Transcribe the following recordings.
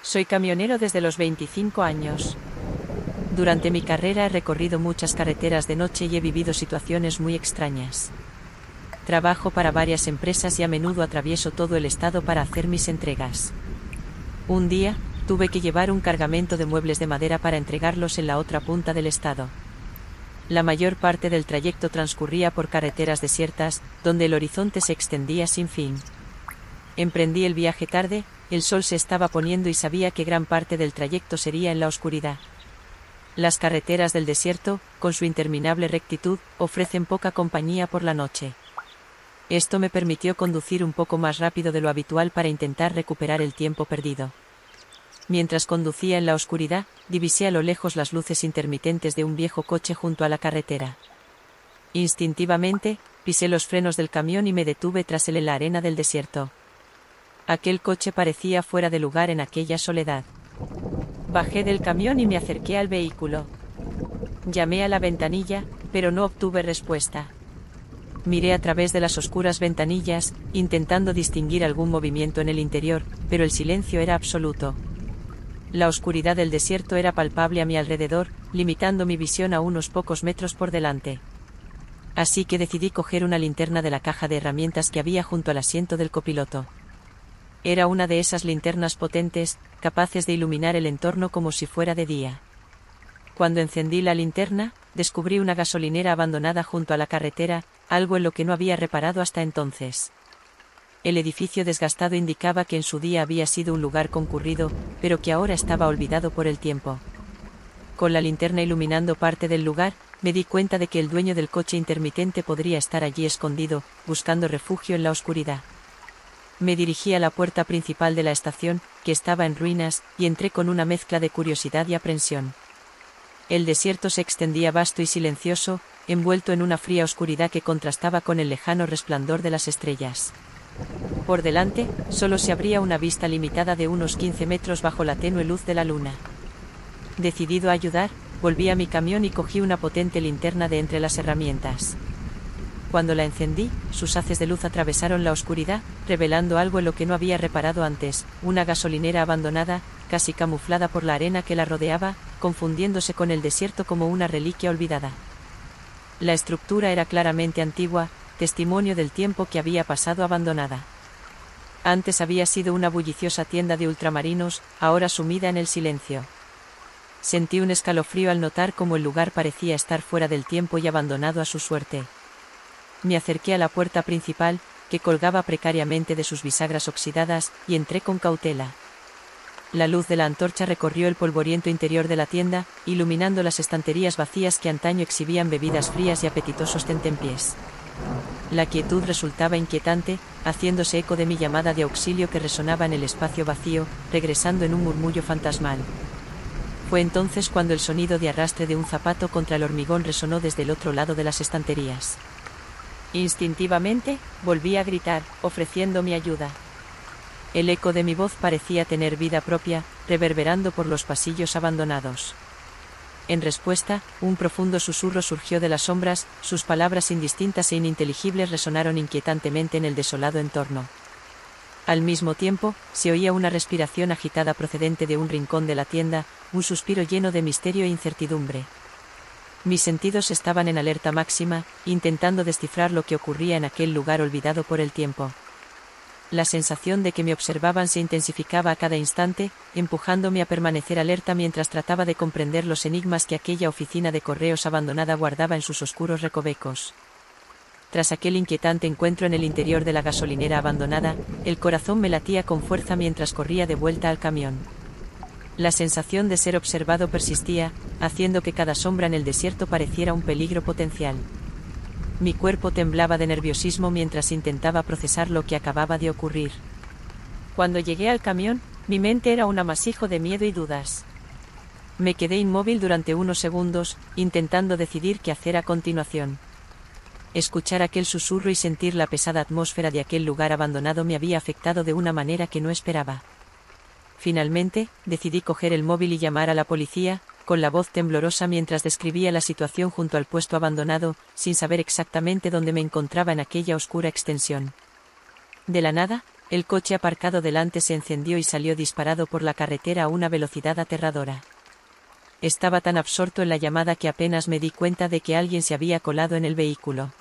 Soy camionero desde los 25 años. Durante mi carrera he recorrido muchas carreteras de noche y he vivido situaciones muy extrañas. Trabajo para varias empresas y a menudo atravieso todo el estado para hacer mis entregas. Un día, tuve que llevar un cargamento de muebles de madera para entregarlos en la otra punta del estado. La mayor parte del trayecto transcurría por carreteras desiertas, donde el horizonte se extendía sin fin. Emprendí el viaje tarde, el sol se estaba poniendo y sabía que gran parte del trayecto sería en la oscuridad. Las carreteras del desierto, con su interminable rectitud, ofrecen poca compañía por la noche. Esto me permitió conducir un poco más rápido de lo habitual para intentar recuperar el tiempo perdido. Mientras conducía en la oscuridad, divisé a lo lejos las luces intermitentes de un viejo coche junto a la carretera. Instintivamente, pisé los frenos del camión y me detuve tras él en la arena del desierto. Aquel coche parecía fuera de lugar en aquella soledad. Bajé del camión y me acerqué al vehículo. Llamé a la ventanilla, pero no obtuve respuesta. Miré a través de las oscuras ventanillas, intentando distinguir algún movimiento en el interior, pero el silencio era absoluto. La oscuridad del desierto era palpable a mi alrededor, limitando mi visión a unos pocos metros por delante. Así que decidí coger una linterna de la caja de herramientas que había junto al asiento del copiloto. Era una de esas linternas potentes, capaces de iluminar el entorno como si fuera de día. Cuando encendí la linterna, descubrí una gasolinera abandonada junto a la carretera, algo en lo que no había reparado hasta entonces. El edificio desgastado indicaba que en su día había sido un lugar concurrido, pero que ahora estaba olvidado por el tiempo. Con la linterna iluminando parte del lugar, me di cuenta de que el dueño del coche intermitente podría estar allí escondido, buscando refugio en la oscuridad. Me dirigí a la puerta principal de la estación, que estaba en ruinas, y entré con una mezcla de curiosidad y aprensión. El desierto se extendía vasto y silencioso, envuelto en una fría oscuridad que contrastaba con el lejano resplandor de las estrellas. Por delante, solo se abría una vista limitada de unos 15 metros bajo la tenue luz de la luna. Decidido a ayudar, volví a mi camión y cogí una potente linterna de entre las herramientas. Cuando la encendí, sus haces de luz atravesaron la oscuridad, revelando algo en lo que no había reparado antes, una gasolinera abandonada, casi camuflada por la arena que la rodeaba, confundiéndose con el desierto como una reliquia olvidada. La estructura era claramente antigua, testimonio del tiempo que había pasado abandonada. Antes había sido una bulliciosa tienda de ultramarinos, ahora sumida en el silencio. Sentí un escalofrío al notar cómo el lugar parecía estar fuera del tiempo y abandonado a su suerte. Me acerqué a la puerta principal, que colgaba precariamente de sus bisagras oxidadas, y entré con cautela. La luz de la antorcha recorrió el polvoriento interior de la tienda, iluminando las estanterías vacías que antaño exhibían bebidas frías y apetitosos tentempiés. La quietud resultaba inquietante, haciéndose eco de mi llamada de auxilio que resonaba en el espacio vacío, regresando en un murmullo fantasmal. Fue entonces cuando el sonido de arrastre de un zapato contra el hormigón resonó desde el otro lado de las estanterías. Instintivamente, volví a gritar, ofreciendo mi ayuda. El eco de mi voz parecía tener vida propia, reverberando por los pasillos abandonados. En respuesta, un profundo susurro surgió de las sombras, sus palabras indistintas e ininteligibles resonaron inquietantemente en el desolado entorno. Al mismo tiempo, se oía una respiración agitada procedente de un rincón de la tienda, un suspiro lleno de misterio e incertidumbre. Mis sentidos estaban en alerta máxima, intentando descifrar lo que ocurría en aquel lugar olvidado por el tiempo. La sensación de que me observaban se intensificaba a cada instante, empujándome a permanecer alerta mientras trataba de comprender los enigmas que aquella oficina de correos abandonada guardaba en sus oscuros recovecos. Tras aquel inquietante encuentro en el interior de la gasolinera abandonada, el corazón me latía con fuerza mientras corría de vuelta al camión. La sensación de ser observado persistía, haciendo que cada sombra en el desierto pareciera un peligro potencial. Mi cuerpo temblaba de nerviosismo mientras intentaba procesar lo que acababa de ocurrir. Cuando llegué al camión, mi mente era un amasijo de miedo y dudas. Me quedé inmóvil durante unos segundos, intentando decidir qué hacer a continuación. Escuchar aquel susurro y sentir la pesada atmósfera de aquel lugar abandonado me había afectado de una manera que no esperaba. Finalmente, decidí coger el móvil y llamar a la policía, con la voz temblorosa mientras describía la situación junto al puesto abandonado, sin saber exactamente dónde me encontraba en aquella oscura extensión. De la nada, El coche aparcado delante se encendió y salió disparado por la carretera a una velocidad aterradora. Estaba tan absorto en la llamada que apenas me di cuenta de que alguien se había colado en el vehículo.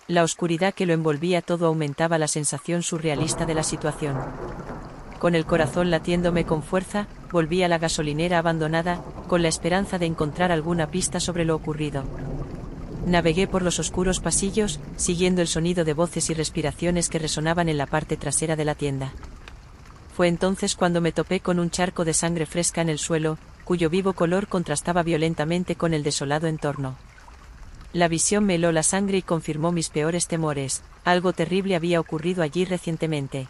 La oscuridad que lo envolvía todo aumentaba la sensación surrealista de la situación. Con el corazón latiéndome con fuerza, volví a la gasolinera abandonada, con la esperanza de encontrar alguna pista sobre lo ocurrido. Navegué por los oscuros pasillos, siguiendo el sonido de voces y respiraciones que resonaban en la parte trasera de la tienda. Fue entonces cuando me topé con un charco de sangre fresca en el suelo, cuyo vivo color contrastaba violentamente con el desolado entorno. La visión me heló la sangre y confirmó mis peores temores. Algo terrible había ocurrido allí recientemente.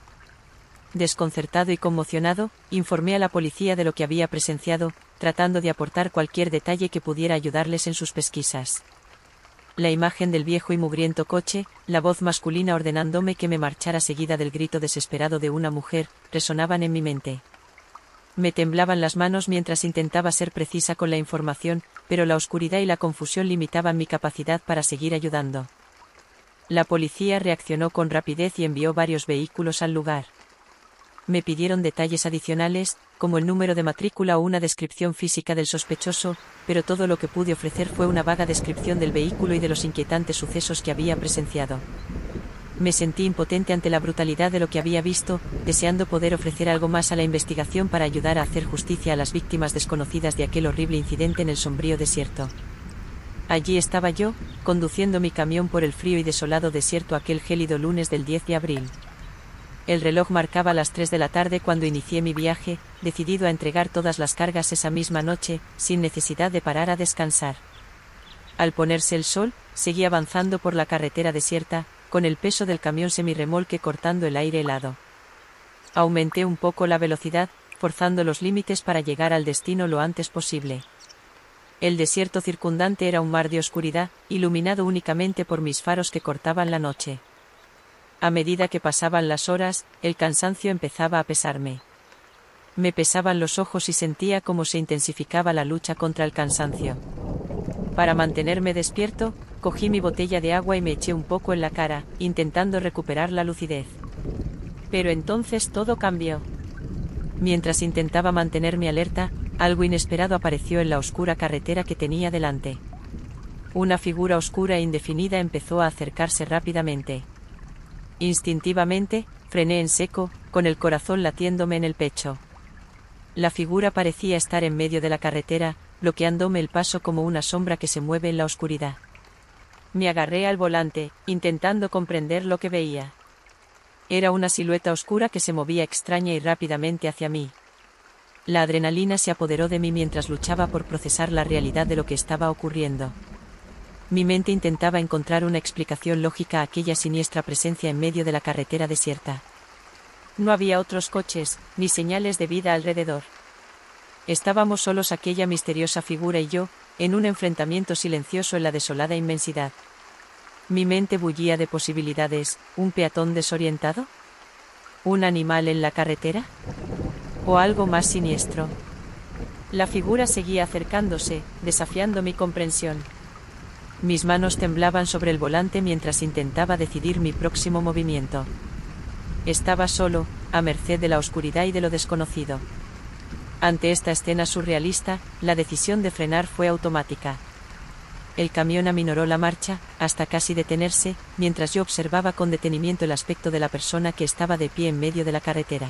Desconcertado y conmocionado, informé a la policía de lo que había presenciado, tratando de aportar cualquier detalle que pudiera ayudarles en sus pesquisas. La imagen del viejo y mugriento coche, la voz masculina ordenándome que me marchara seguida del grito desesperado de una mujer, resonaban en mi mente. Me temblaban las manos mientras intentaba ser precisa con la información, pero la oscuridad y la confusión limitaban mi capacidad para seguir ayudando. La policía reaccionó con rapidez y envió varios vehículos al lugar. Me pidieron detalles adicionales, como el número de matrícula o una descripción física del sospechoso, pero todo lo que pude ofrecer fue una vaga descripción del vehículo y de los inquietantes sucesos que había presenciado. Me sentí impotente ante la brutalidad de lo que había visto, deseando poder ofrecer algo más a la investigación para ayudar a hacer justicia a las víctimas desconocidas de aquel horrible incidente en el sombrío desierto. Allí estaba yo, conduciendo mi camión por el frío y desolado desierto aquel gélido lunes del 10 de abril. El reloj marcaba las 3 de la tarde cuando inicié mi viaje, decidido a entregar todas las cargas esa misma noche, sin necesidad de parar a descansar. Al ponerse el sol, seguí avanzando por la carretera desierta, con el peso del camión semirremolque cortando el aire helado. Aumenté un poco la velocidad, forzando los límites para llegar al destino lo antes posible. El desierto circundante era un mar de oscuridad, iluminado únicamente por mis faros que cortaban la noche. A medida que pasaban las horas, el cansancio empezaba a pesarme. Me pesaban los ojos y sentía cómo se intensificaba la lucha contra el cansancio. Para mantenerme despierto, cogí mi botella de agua y me eché un poco en la cara, intentando recuperar la lucidez. Pero entonces todo cambió. Mientras intentaba mantenerme alerta, algo inesperado apareció en la oscura carretera que tenía delante. Una figura oscura e indefinida empezó a acercarse rápidamente. Instintivamente, frené en seco, con el corazón latiéndome en el pecho. La figura parecía estar en medio de la carretera, bloqueándome el paso como una sombra que se mueve en la oscuridad. Me agarré al volante, intentando comprender lo que veía. Era una silueta oscura que se movía extraña y rápidamente hacia mí. La adrenalina se apoderó de mí mientras luchaba por procesar la realidad de lo que estaba ocurriendo. Mi mente intentaba encontrar una explicación lógica a aquella siniestra presencia en medio de la carretera desierta. No había otros coches, ni señales de vida alrededor. Estábamos solos aquella misteriosa figura y yo, en un enfrentamiento silencioso en la desolada inmensidad. Mi mente bullía de posibilidades. ¿Un peatón desorientado? ¿Un animal en la carretera? ¿O algo más siniestro? La figura seguía acercándose, desafiando mi comprensión. Mis manos temblaban sobre el volante mientras intentaba decidir mi próximo movimiento. Estaba solo, a merced de la oscuridad y de lo desconocido. Ante esta escena surrealista, la decisión de frenar fue automática. El camión aminoró la marcha, hasta casi detenerse, mientras yo observaba con detenimiento el aspecto de la persona que estaba de pie en medio de la carretera.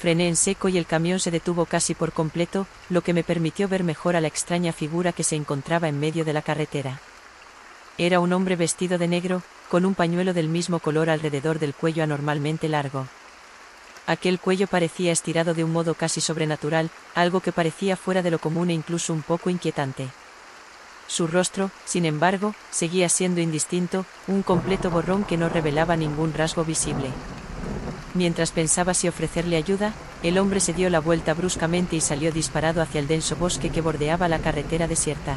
Frené en seco y el camión se detuvo casi por completo, lo que me permitió ver mejor a la extraña figura que se encontraba en medio de la carretera. Era un hombre vestido de negro, con un pañuelo del mismo color alrededor del cuello anormalmente largo. Aquel cuello parecía estirado de un modo casi sobrenatural, algo que parecía fuera de lo común e incluso un poco inquietante. Su rostro, sin embargo, seguía siendo indistinto, un completo borrón que no revelaba ningún rasgo visible. Mientras pensaba si ofrecerle ayuda, el hombre se dio la vuelta bruscamente y salió disparado hacia el denso bosque que bordeaba la carretera desierta.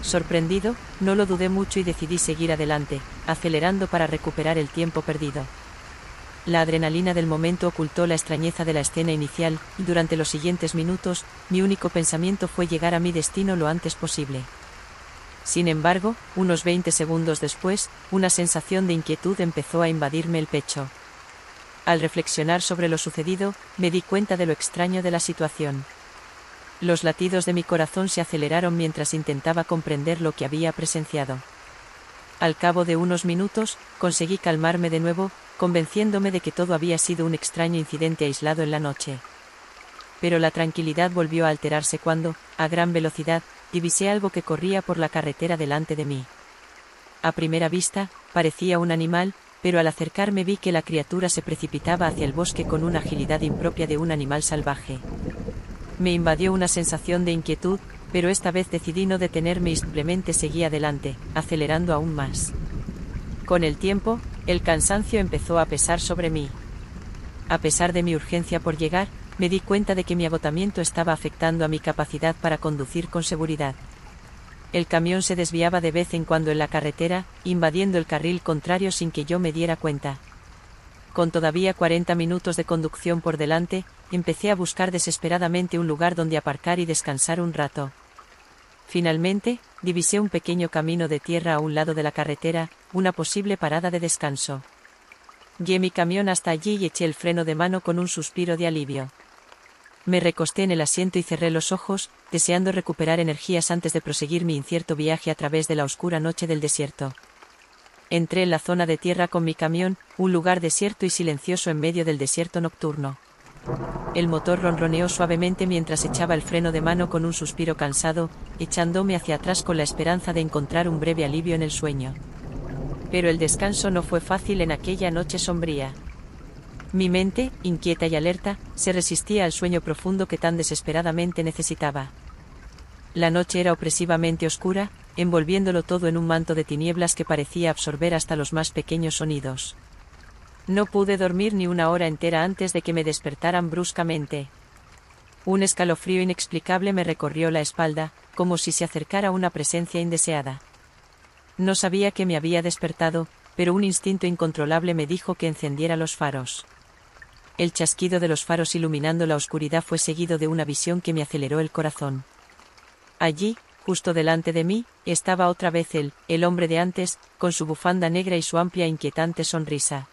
Sorprendido, no lo dudé mucho y decidí seguir adelante, acelerando para recuperar el tiempo perdido. La adrenalina del momento ocultó la extrañeza de la escena inicial, y durante los siguientes minutos, mi único pensamiento fue llegar a mi destino lo antes posible. Sin embargo, unos 20 segundos después, una sensación de inquietud empezó a invadirme el pecho. Al reflexionar sobre lo sucedido, me di cuenta de lo extraño de la situación. Los latidos de mi corazón se aceleraron mientras intentaba comprender lo que había presenciado. Al cabo de unos minutos, conseguí calmarme de nuevo, convenciéndome de que todo había sido un extraño incidente aislado en la noche. Pero la tranquilidad volvió a alterarse cuando, a gran velocidad, divisé algo que corría por la carretera delante de mí. A primera vista, parecía un animal, pero al acercarme vi que la criatura se precipitaba hacia el bosque con una agilidad impropia de un animal salvaje. Me invadió una sensación de inquietud, pero esta vez decidí no detenerme y simplemente seguí adelante, acelerando aún más. Con el tiempo, el cansancio empezó a pesar sobre mí. A pesar de mi urgencia por llegar, me di cuenta de que mi agotamiento estaba afectando a mi capacidad para conducir con seguridad. El camión se desviaba de vez en cuando en la carretera, invadiendo el carril contrario sin que yo me diera cuenta. Con todavía 40 minutos de conducción por delante, empecé a buscar desesperadamente un lugar donde aparcar y descansar un rato. Finalmente, divisé un pequeño camino de tierra a un lado de la carretera, una posible parada de descanso. Guié mi camión hasta allí y eché el freno de mano con un suspiro de alivio. Me recosté en el asiento y cerré los ojos, deseando recuperar energías antes de proseguir mi incierto viaje a través de la oscura noche del desierto. Entré en la zona de tierra con mi camión, un lugar desierto y silencioso en medio del desierto nocturno. El motor ronroneó suavemente mientras echaba el freno de mano con un suspiro cansado, echándome hacia atrás con la esperanza de encontrar un breve alivio en el sueño. Pero el descanso no fue fácil en aquella noche sombría. Mi mente, inquieta y alerta, se resistía al sueño profundo que tan desesperadamente necesitaba. La noche era opresivamente oscura, envolviéndolo todo en un manto de tinieblas que parecía absorber hasta los más pequeños sonidos. No pude dormir ni una hora entera antes de que me despertaran bruscamente. Un escalofrío inexplicable me recorrió la espalda, como si se acercara una presencia indeseada. No sabía que me había despertado, pero un instinto incontrolable me dijo que encendiera los faros. El chasquido de los faros iluminando la oscuridad fue seguido de una visión que me aceleró el corazón. Allí, justo delante de mí, estaba otra vez el hombre de antes, con su bufanda negra y su amplia e inquietante sonrisa.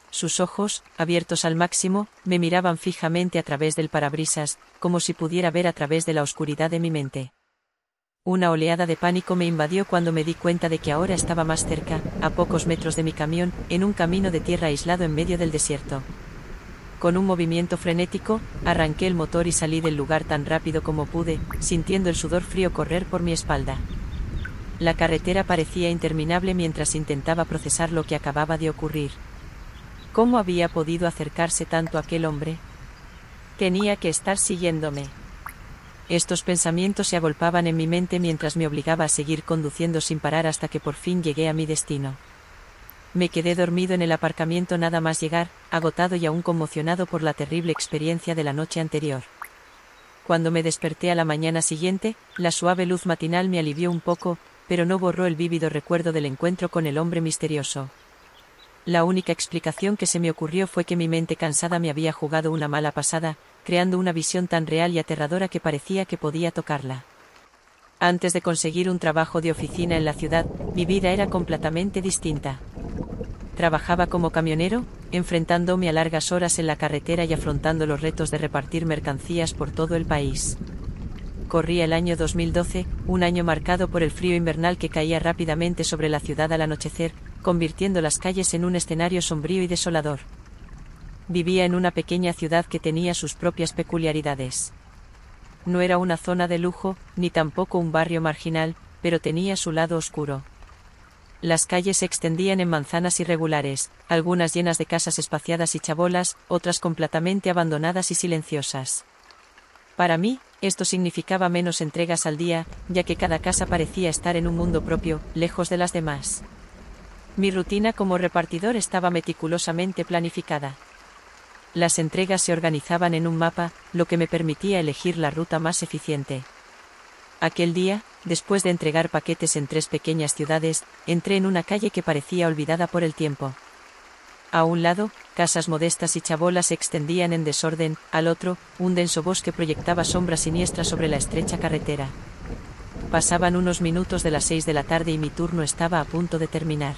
Sus ojos, abiertos al máximo, me miraban fijamente a través del parabrisas, como si pudiera ver a través de la oscuridad de mi mente. Una oleada de pánico me invadió cuando me di cuenta de que ahora estaba más cerca, a pocos metros de mi camión, en un camino de tierra aislado en medio del desierto. Con un movimiento frenético, arranqué el motor y salí del lugar tan rápido como pude, sintiendo el sudor frío correr por mi espalda. La carretera parecía interminable mientras intentaba procesar lo que acababa de ocurrir. ¿Cómo había podido acercarse tanto aquel hombre? Tenía que estar siguiéndome. Estos pensamientos se agolpaban en mi mente mientras me obligaba a seguir conduciendo sin parar hasta que por fin llegué a mi destino. Me quedé dormido en el aparcamiento nada más llegar, agotado y aún conmocionado por la terrible experiencia de la noche anterior. Cuando me desperté a la mañana siguiente, la suave luz matinal me alivió un poco, pero no borró el vívido recuerdo del encuentro con el hombre misterioso. La única explicación que se me ocurrió fue que mi mente cansada me había jugado una mala pasada, creando una visión tan real y aterradora que parecía que podía tocarla. Antes de conseguir un trabajo de oficina en la ciudad, mi vida era completamente distinta. Trabajaba como camionero, enfrentándome a largas horas en la carretera y afrontando los retos de repartir mercancías por todo el país. Corría el año 2012, un año marcado por el frío invernal que caía rápidamente sobre la ciudad al anochecer, convirtiendo las calles en un escenario sombrío y desolador. Vivía en una pequeña ciudad que tenía sus propias peculiaridades. No era una zona de lujo, ni tampoco un barrio marginal, pero tenía su lado oscuro. Las calles se extendían en manzanas irregulares, algunas llenas de casas espaciadas y chabolas, otras completamente abandonadas y silenciosas. Para mí, esto significaba menos entregas al día, ya que cada casa parecía estar en un mundo propio, lejos de las demás. Mi rutina como repartidor estaba meticulosamente planificada. Las entregas se organizaban en un mapa, lo que me permitía elegir la ruta más eficiente. Aquel día, después de entregar paquetes en 3 pequeñas ciudades, entré en una calle que parecía olvidada por el tiempo. A un lado, casas modestas y chabolas se extendían en desorden, al otro, un denso bosque proyectaba sombras siniestras sobre la estrecha carretera. Pasaban unos minutos de las 6 de la tarde y mi turno estaba a punto de terminar.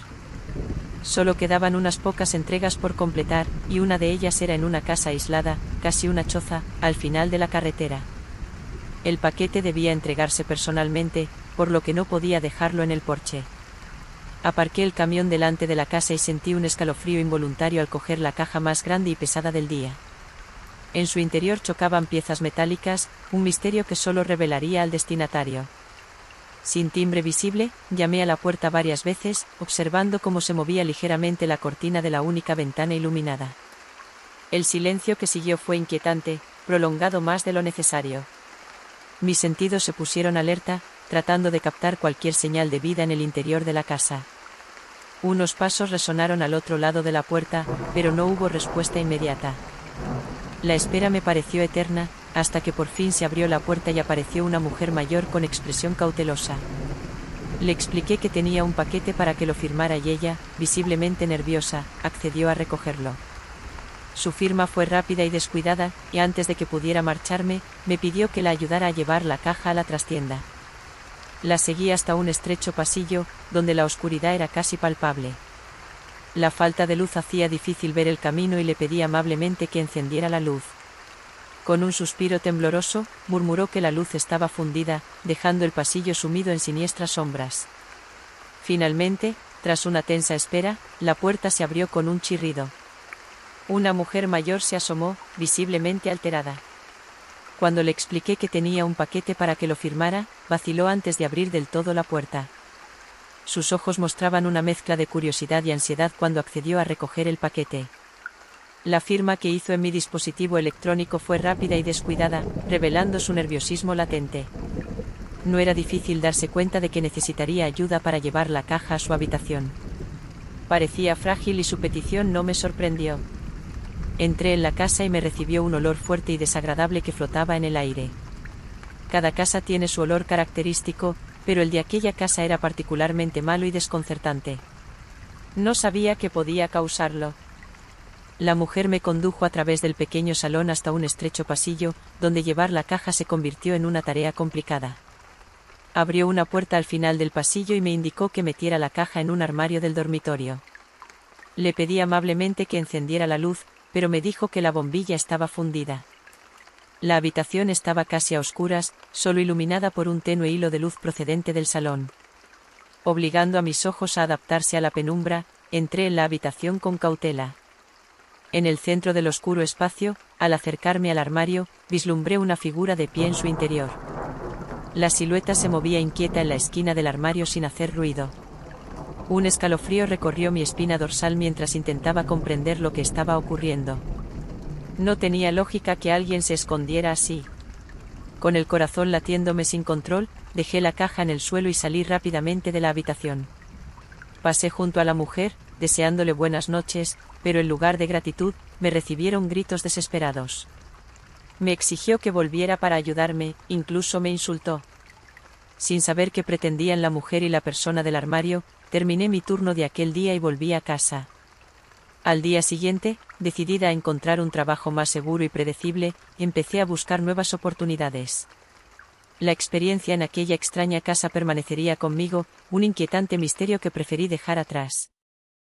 Solo quedaban unas pocas entregas por completar, y una de ellas era en una casa aislada, casi una choza, al final de la carretera. El paquete debía entregarse personalmente, por lo que no podía dejarlo en el porche. Aparqué el camión delante de la casa y sentí un escalofrío involuntario al coger la caja más grande y pesada del día. En su interior chocaban piezas metálicas, un misterio que solo revelaría al destinatario. Sin timbre visible, llamé a la puerta varias veces, observando cómo se movía ligeramente la cortina de la única ventana iluminada. El silencio que siguió fue inquietante, prolongado más de lo necesario. Mis sentidos se pusieron alerta, tratando de captar cualquier señal de vida en el interior de la casa. Unos pasos resonaron al otro lado de la puerta, pero no hubo respuesta inmediata. La espera me pareció eterna, hasta que por fin se abrió la puerta y apareció una mujer mayor con expresión cautelosa. Le expliqué que tenía un paquete para que lo firmara y ella, visiblemente nerviosa, accedió a recogerlo. Su firma fue rápida y descuidada, y antes de que pudiera marcharme, me pidió que la ayudara a llevar la caja a la trastienda. La seguí hasta un estrecho pasillo, donde la oscuridad era casi palpable. La falta de luz hacía difícil ver el camino y le pedí amablemente que encendiera la luz. Con un suspiro tembloroso, murmuró que la luz estaba fundida, dejando el pasillo sumido en siniestras sombras. Finalmente, tras una tensa espera, la puerta se abrió con un chirrido. Una mujer mayor se asomó, visiblemente alterada. Cuando le expliqué que tenía un paquete para que lo firmara, vaciló antes de abrir del todo la puerta. Sus ojos mostraban una mezcla de curiosidad y ansiedad cuando accedió a recoger el paquete. La firma que hizo en mi dispositivo electrónico fue rápida y descuidada, revelando su nerviosismo latente. No era difícil darse cuenta de que necesitaría ayuda para llevar la caja a su habitación. Parecía frágil y su petición no me sorprendió. Entré en la casa y me recibió un olor fuerte y desagradable que flotaba en el aire. Cada casa tiene su olor característico, pero el de aquella casa era particularmente malo y desconcertante. No sabía qué podía causarlo. La mujer me condujo a través del pequeño salón hasta un estrecho pasillo, donde llevar la caja se convirtió en una tarea complicada. Abrió una puerta al final del pasillo y me indicó que metiera la caja en un armario del dormitorio. Le pedí amablemente que encendiera la luz, pero me dijo que la bombilla estaba fundida. La habitación estaba casi a oscuras, solo iluminada por un tenue hilo de luz procedente del salón. Obligando a mis ojos a adaptarse a la penumbra, entré en la habitación con cautela. En el centro del oscuro espacio, al acercarme al armario, vislumbré una figura de pie en su interior. La silueta se movía inquieta en la esquina del armario sin hacer ruido. Un escalofrío recorrió mi espina dorsal mientras intentaba comprender lo que estaba ocurriendo. No tenía lógica que alguien se escondiera así. Con el corazón latiéndome sin control, dejé la caja en el suelo y salí rápidamente de la habitación. Pasé junto a la mujer, deseándole buenas noches, pero en lugar de gratitud, me recibieron gritos desesperados. Me exigió que volviera para ayudarme, incluso me insultó. Sin saber qué pretendían la mujer y la persona del armario, terminé mi turno de aquel día y volví a casa. Al día siguiente, decidida a encontrar un trabajo más seguro y predecible, empecé a buscar nuevas oportunidades. La experiencia en aquella extraña casa permanecería conmigo, un inquietante misterio que preferí dejar atrás.